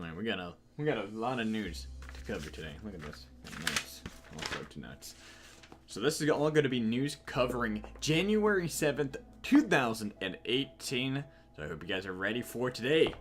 Alright, we got a lot of news to cover today. Look at this. Nuts. All up to nuts. So this is all going to be news covering January 7th, 2018. So I hope you guys are ready for today.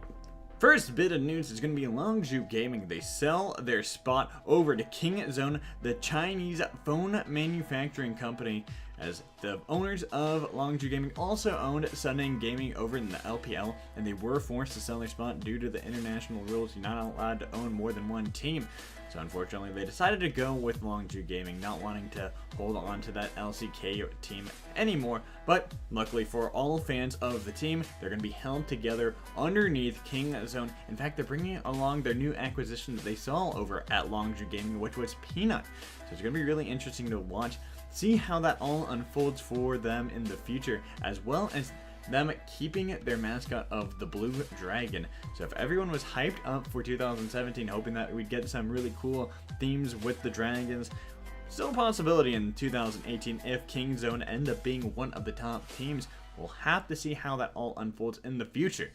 First bit of news is going to be Longzhu Gaming. They sell their spot over to Kingzone, the Chinese phone manufacturing company, as the owners of Longzhu Gaming also owned Sunning Gaming over in the LPL, and they were forced to sell their spot due to the international rules. You're not allowed to own more than one team. So unfortunately, they decided to go with Longzhu Gaming, not wanting to hold on to that LCK team anymore. But luckily for all fans of the team, they're going to be held together underneath Kingzone. In fact, they're bringing along their new acquisition that they saw over at Longzhu Gaming, which was Peanut. So it's going to be really interesting to watch, see how that all unfolds for them in the future, as well as them keeping their mascot of the Blue Dragon. So if everyone was hyped up for 2017, hoping that we'd get some really cool themes with the dragons, still a possibility in 2018 if Kingzone end up being one of the top teams. We'll have to see how that all unfolds in the future.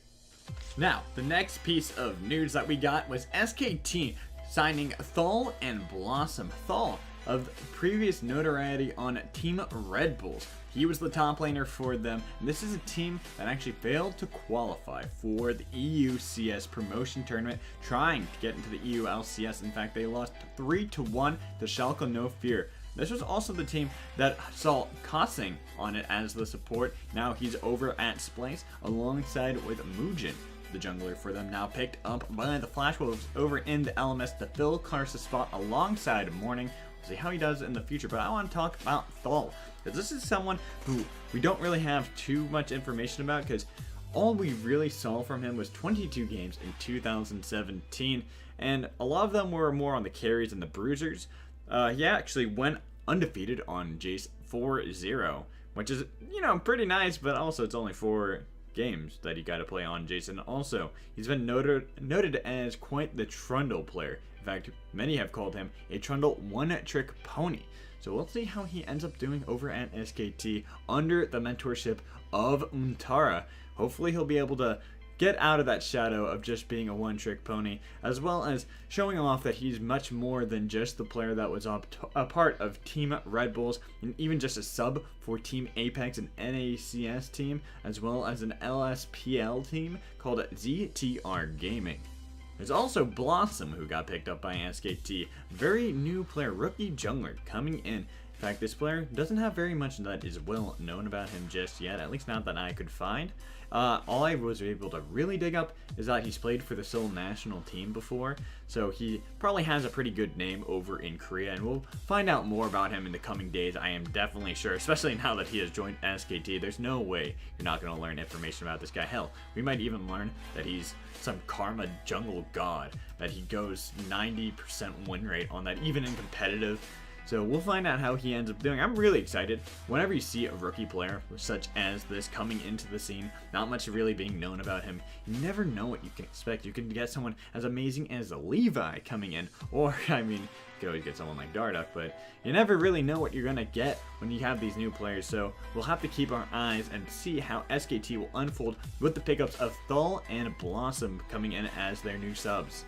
Now, the next piece of news that we got was SKT signing Thal and Blossom. Thal, of previous notoriety on Team Red Bulls. He was the top laner for them, and this is a team that actually failed to qualify for the EU CS promotion tournament, trying to get into the EU LCS. In fact, they lost 3-1 to Schalke No Fear. This was also the team that saw Kosing on it as the support. Now he's over at Splice alongside with Muujin, the jungler for them, now picked up by the Flash Wolves over in the LMS to fill Karsa's spot alongside Morning. See how he does in the future, but I want to talk about Thal, because this is someone who we don't really have too much information about, because all we really saw from him was 22 games in 2017, and a lot of them were more on the carries and the bruisers. He actually went undefeated on Jace 4-0, which is, you know, pretty nice, but also it's only 4 games that he got to play on Jason. Also, he's been noted as quite the Trundle player. In fact, many have called him a Trundle one-trick pony. So we'll see how he ends up doing over at SKT under the mentorship of Untara. Hopefully he'll be able to get out of that shadow of just being a one-trick pony, as well as showing off that he's much more than just the player that was a part of Team Red Bulls, and even just a sub for Team Apex, an NACS team, as well as an LSPL team called ZTR Gaming. There's also Blossom, who got picked up by SKT. Very new player, rookie jungler, coming in. In fact, this player doesn't have very much that is well known about him just yet, at least not that I could find. All I was able to really dig up is that he's played for the Seoul national team before, so he probably has a pretty good name over in Korea, and we'll find out more about him in the coming days, I am definitely sure, especially now that he has joined SKT. There's no way you're not going to learn information about this guy. Hell, we might even learn that he's some karma jungle god, that he goes 90% win rate on that, even in competitive. So we'll find out how he ends up doing. I'm really excited. Whenever you see a rookie player such as this coming into the scene, not much really being known about him, you never know what you can expect. You can get someone as amazing as Levi coming in, or, I mean, you could always get someone like Darduck, but you never really know what you're going to get when you have these new players. So we'll have to keep our eyes and see how SKT will unfold with the pickups of Thal and Blossom coming in as their new subs.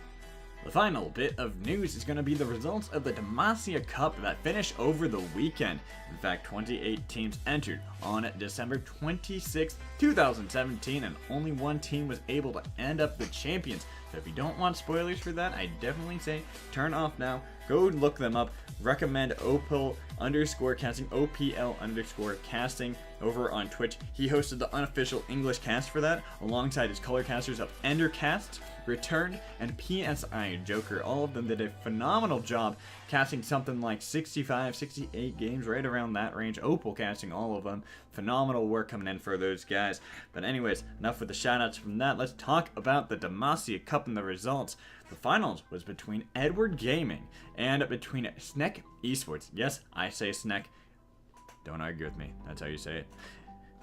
The final bit of news is going to be the results of the Demacia Cup that finished over the weekend. In fact, 28 teams entered on December 26, 2017, and only one team was able to end up the champions. So if you don't want spoilers for that, I definitely say turn off now. Go look them up. Recommend OPL_casting, OPL_casting over on Twitch. He hosted the Unofficial English cast for that, alongside his color casters of Endercast, Returned, and PSI Joker. All of them did a phenomenal job casting something like 65, 68 games, right around that range. Opal casting all of them. Phenomenal work coming in for those guys. But anyways, enough with the shoutouts from that. Let's talk about the Demacia Cup and the results. The finals was between Edward Gaming and between Snek Esports. Yes, I say Snek. Don't argue with me. That's how you say it.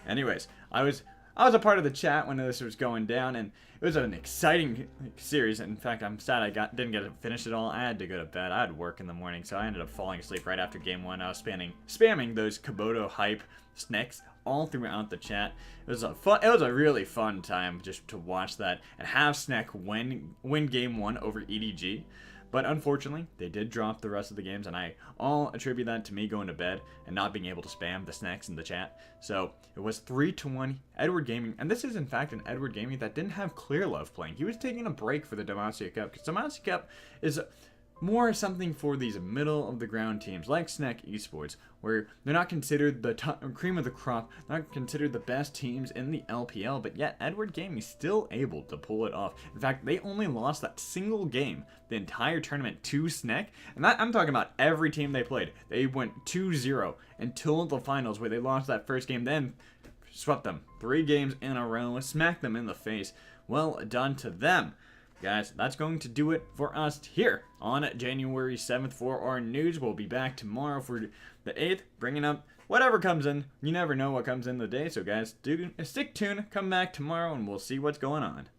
Anyways, I was a part of the chat when this was going down, and it was an exciting series. In fact, I'm sad I didn't get to finish it all. I had to go to bed. I had work in the morning, so I ended up falling asleep right after game 1. I was spamming those Kabuto hype Sneks all throughout the chat. It was a really fun time just to watch that and have Snack win game 1 over EDG. But unfortunately, they did drop the rest of the games, and I all attribute that to me going to bed and not being able to spam the snacks in the chat. So it was 3-1 Edward Gaming, and this is in fact an Edward Gaming that didn't have Clear Love playing. He was taking a break for the Demacia Cup, because Demacia Cup is more something for these middle of the ground teams like Snack Esports, where they're not considered the cream of the crop, not considered the best teams in the LPL, but yet Edward Gaming is still able to pull it off. In fact, they only lost that single game the entire tournament to Snack, and that, I'm talking about every team they played. They went 2-0 until the finals, where they lost that first game, then swept them 3 games in a row, smacked them in the face. Well done to them. Guys, that's going to do it for us here on January 7th for our news. We'll be back tomorrow for the 8th, bringing up whatever comes in. You never know what comes in the day, so guys, stick tuned, come back tomorrow, and we'll see what's going on.